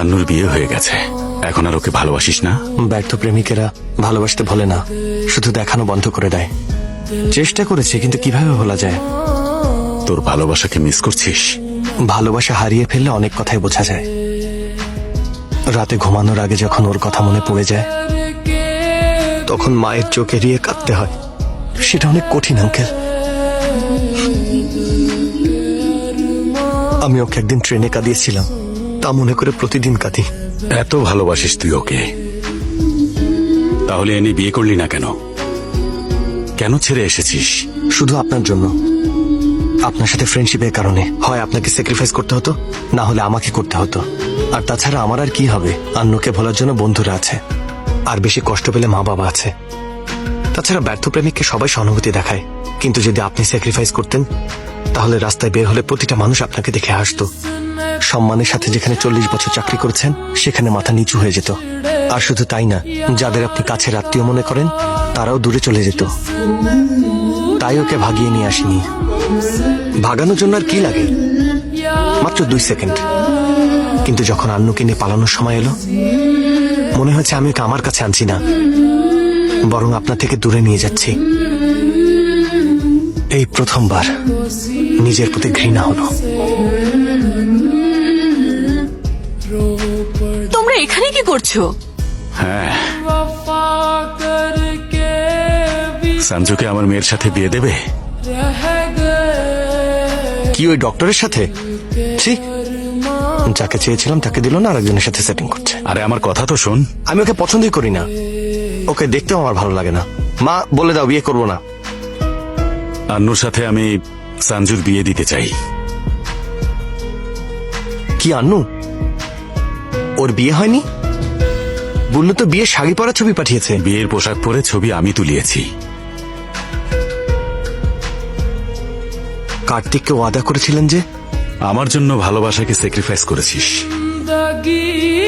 আন্নুর বিয়ে হয়ে গেছে, এখন আর ওকে ভালোবাসিস না? ব্যর্থ প্রেমিকেরা ভালোবাসতে ভোলে না, শুধু দেখানো বন্ধ করে দেয়। চেষ্টা করেছে, কিন্তু কিভাবে ভোলা যায়? তোর ভালোবাসাকে মিস করছিস? ভালোবাসা হারিয়ে ফেললে অনেক কথাই বোঝা যায়। রাতে ঘুমানোর আগে যখন ওর কথা মনে পড়ে যায়, তখন মায়ের চোখ এড়িয়ে কাঁদতে হয়। সেটা অনেক কঠিন আঙ্কেল। আমি ওকে একদিন ট্রেনে কাঁদিয়েছিলাম, তা মনে করে প্রতিদিন কাঁদি। এত ভালোবাসিস তুই ওকে, তাহলে এনে বিয়ে করলি না কেন? কেন ছেড়ে এসেছিস? শুধু আপনার জন্য, আপনার সাথে ফ্রেন্ডশিপের কারণে। হয় আপনাকে স্যাক্রিফাইস করতে হতো, না হলে আমাকে করতে হতো। আর তাছাড়া আমার আর কি হবে? আন্নুকে ভোলার জন্য বন্ধুরা আছে, আর বেশি কষ্ট পেলে মা বাবা আছে। তাছাড়া ব্যর্থ প্রেমিককে সবাই সহানুভূতি দেখায়, কিন্তু যদি আপনি স্যাক্রিফাইস করতেন, তাহলে রাস্তায় বের হলে প্রতিটা মানুষ আপনাকে দেখে হাসতো। সম্মানের সাথে যেখানে 40 বছর চাকরি করেছেন, সেখানে মাথা নিচু হয়ে যেত। আর শুধু তাই না, যাদের আপনি কাছের আত্মীয় মনে করেন, তারাও দূরে চলে যেত। তাই ওকে ভাগিয়ে নিয়ে আসিনি। ভাগানোর জন্য আর কি লাগে? মাত্র 2 সেকেন্ড। কিন্তু যখন আন্নুকে নিয়ে পালানোর সময় এলো, মনে হয়েছে আমি ওকে আমার কাছে আনছি না, বরং আপনার থেকে দূরে নিয়ে যাচ্ছি। এই প্রথমবার নিজের প্রতি ঘৃণা হলো। তোমরা এখানে কি করছো? হ্যাঁ, সঞ্জুকে আমার মেয়ের সাথে বিয়ে দেবে? কি ওই ডক্টরের সাথে? ঠিক, যাকে চেয়েছিলাম তাকে দিল না, আরেকজনের সাথে সেটিং করছে। আরে আমার কথা তো শোন। আমি ওকে পছন্দই করি না, ওকে দেখতেও আমার ভালো লাগে না। মা বলে দাও বিয়ে করবো না। আন্নুর সাথে আমি সঞ্জুর বিয়ে দিতে চাই। কি আন্নু? ওর বিয়ে হয়নি? বললো তো বিয়ে শাড়ি পরা ছবি পাঠিয়েছে। বিয়ের পোশাক পরে ছবি আমি তুলিয়েছি। কার্তিককে ওয়াদা করেছিলেন যে? আমার জন্য ভালোবাসাকে স্যাক্রিফাইস করেছিস,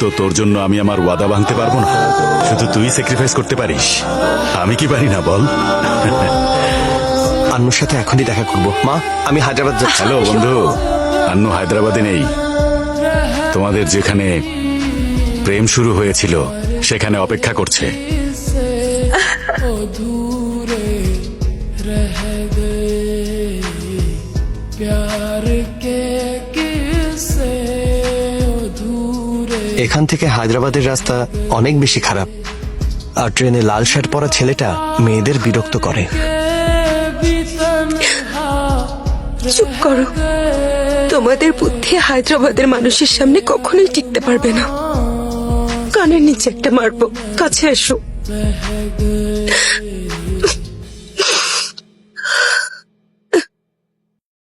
তো তোর জন্য আমি আমার ওয়াদা ভাঙতে পারবো না? শুধু তুই স্যাক্রিফাইস করতে পারিস, আমি কি পারি না বল? আন্নুর সাথে এখনই দেখা করবো। মা, আমি হায়দ্রাবাদ যাচ্ছি। হ্যালো বন্ধু, আন্নু হায়দ্রাবাদে নেই। তোমাদের যেখানে প্রেম শুরু হয়েছিল সেখানে অপেক্ষা করছে। এখান থেকে হায়দ্রাবাদের রাস্তা অনেক বেশি খারাপ, আর ট্রেনে লাল শার্ট পরা ছেলেটা মেয়েদের বিরক্ত করে। চুপ করো, তোমাদের বুদ্ধি হায়দ্রাবাদের মানুষের সামনে কখনোই টিকতে পারবে না। কানের নিচে একটা মারবো, কাছে এসো।